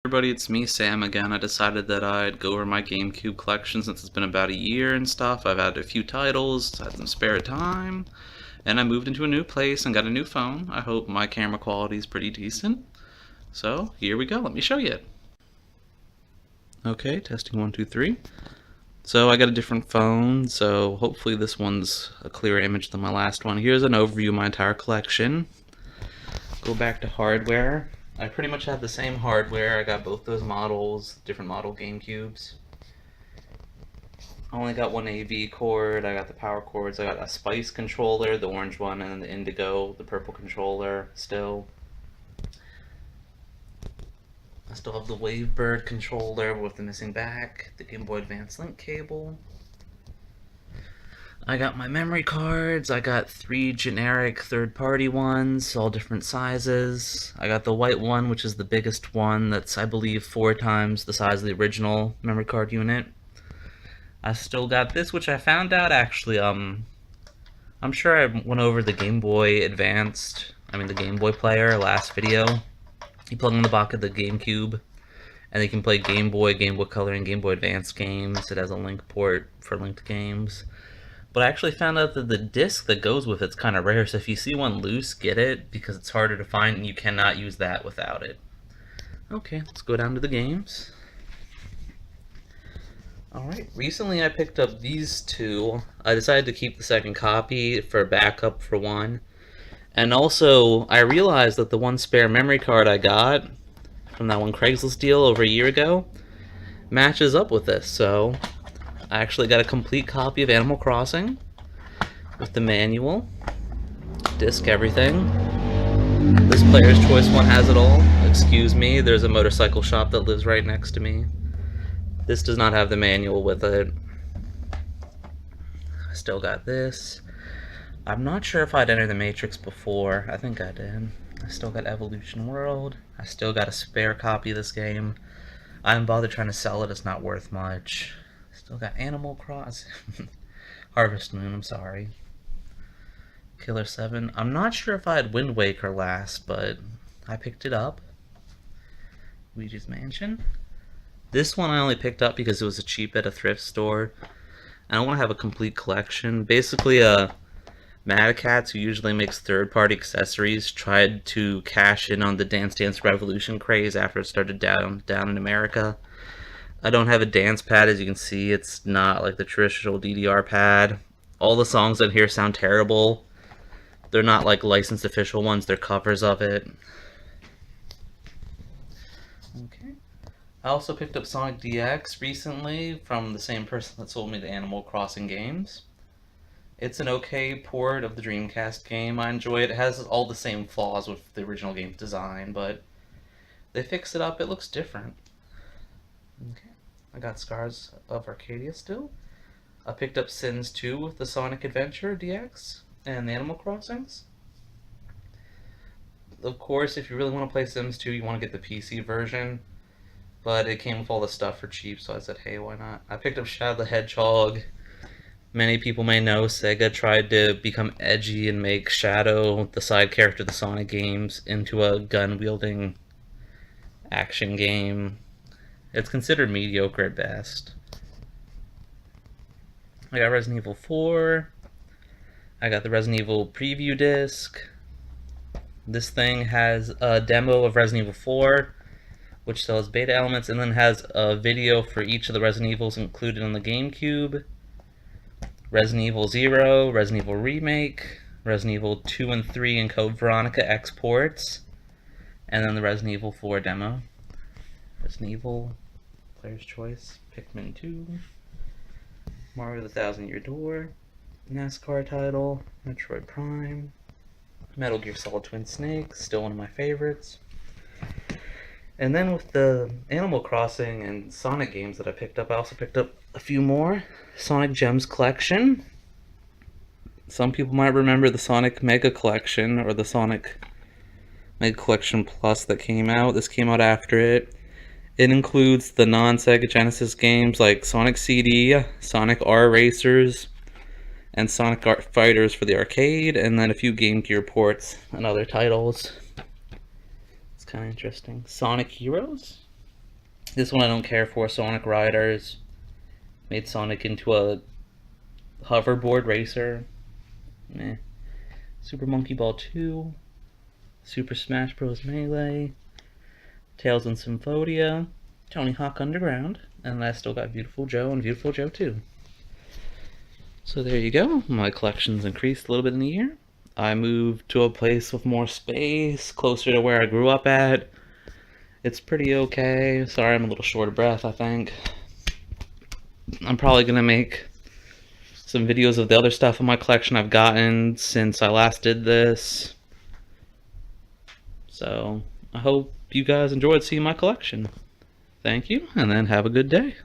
Everybody, it's me, Sam, again. I decided that I'd go over my GameCube collection since it's been about a year and stuff. I've had a few titles, had some spare time, and I moved into a new place and got a new phone. I hope my camera quality is pretty decent. So, here we go. Let me show you it. Okay, testing 1, 2, 3. So I got a different phone, so hopefully this one's a clearer image than my last one. Here's an overview of my entire collection. Go back to hardware. I pretty much have the same hardware. I got both those models, different model GameCubes. I only got one AV cord, I got the power cords, I got a Spice controller, the orange one, and then the Indigo, the purple controller still. I still have the Wavebird controller with the missing back, the Game Boy Advance link cable. I got my memory cards, I got 3 generic third-party ones, all different sizes. I got the white one, which is the biggest one, that's I believe 4 times the size of the original memory card unit. I still got this, which I found out actually, I'm sure I went over the Game Boy Advanced, the Game Boy player last video. You plug in the back of the GameCube, and you can play Game Boy Color, and Game Boy Advance games. It has a link port for linked games. But I actually found out that the disc that goes with it's kind of rare, so if you see one loose, get it, because it's harder to find, and you cannot use that without it. Okay, let's go down to the games. Alright, recently I picked up these two. I decided to keep the second copy for backup for one. And also, I realized that the one spare memory card I got from that one Craigslist deal over a year ago matches up with this, so I actually got a complete copy of Animal Crossing with the manual, disc, everything. This Player's Choice one has it all. Excuse me, there's a motorcycle shop that lives right next to me. This does not have the manual with it. I still got this. I'm not sure if I'd entered the Matrix before. I think I did. I still got Evolution World. I still got a spare copy of this game. I didn't bother trying to sell it, it's not worth much. Still got Animal Crossing. Harvest Moon, I'm sorry. Killer 7. I'm not sure if I had Wind Waker last, but I picked it up. Luigi's Mansion. This one I only picked up because it was cheap at a thrift store. I don't want to have a complete collection. Basically, Mad Catz, who usually makes third-party accessories, tried to cash in on the Dance Dance Revolution craze after it started down in America. I don't have a dance pad, as you can see. It's not like the traditional DDR pad. All the songs in here sound terrible. They're not like licensed official ones, they're covers of it. Okay. I also picked up Sonic DX recently from the same person that sold me the Animal Crossing games. It's an okay port of the Dreamcast game. I enjoy it. It has all the same flaws with the original game's design, but they fixed it up. It looks different. Okay. I got Scars of Arcadia still. I picked up Sins 2 with the Sonic Adventure DX and the Animal Crossings. Of course, if you really want to play Sims 2, you want to get the PC version, but it came with all the stuff for cheap, so I said, hey, why not? I picked up Shadow the Hedgehog. Many people may know Sega tried to become edgy and make Shadow, the side character of the Sonic games, into a gun-wielding action game. It's considered mediocre at best. I got Resident Evil 4. I got the Resident Evil preview disc. This thing has a demo of Resident Evil 4, which sells beta elements, and then has a video for each of the Resident Evils included on the GameCube. Resident Evil 0, Resident Evil Remake, Resident Evil 2 and 3 and Code Veronica exports, and then the Resident Evil 4 demo. Resident Evil, Player's Choice, Pikmin 2, Mario the Thousand Year Door, NASCAR title, Metroid Prime, Metal Gear Solid Twin Snakes, still one of my favorites. And then with the Animal Crossing and Sonic games that I picked up, I also picked up a few more. Sonic Gems Collection. Some people might remember the Sonic Mega Collection, or the Sonic Mega Collection Plus that came out. This came out after it. It includes the non-Sega Genesis games like Sonic CD, Sonic R Racers, and Sonic Fighters for the arcade, and then a few Game Gear ports and other titles. It's kind of interesting. Sonic Heroes? This one I don't care for, Sonic Riders. Made Sonic into a hoverboard racer. Meh. Super Monkey Ball 2. Super Smash Bros. Melee. Tales and Symphonia. Tony Hawk Underground. And I still got Beautiful Joe and Beautiful Joe 2. So there you go. My collection's increased a little bit in a year. I moved to a place with more space, closer to where I grew up at. It's pretty okay. Sorry, I'm a little short of breath, I think. I'm probably going to make some videos of the other stuff in my collection I've gotten since I last did this. So, I hope you guys enjoyed seeing my collection. Thank you, and then have a good day.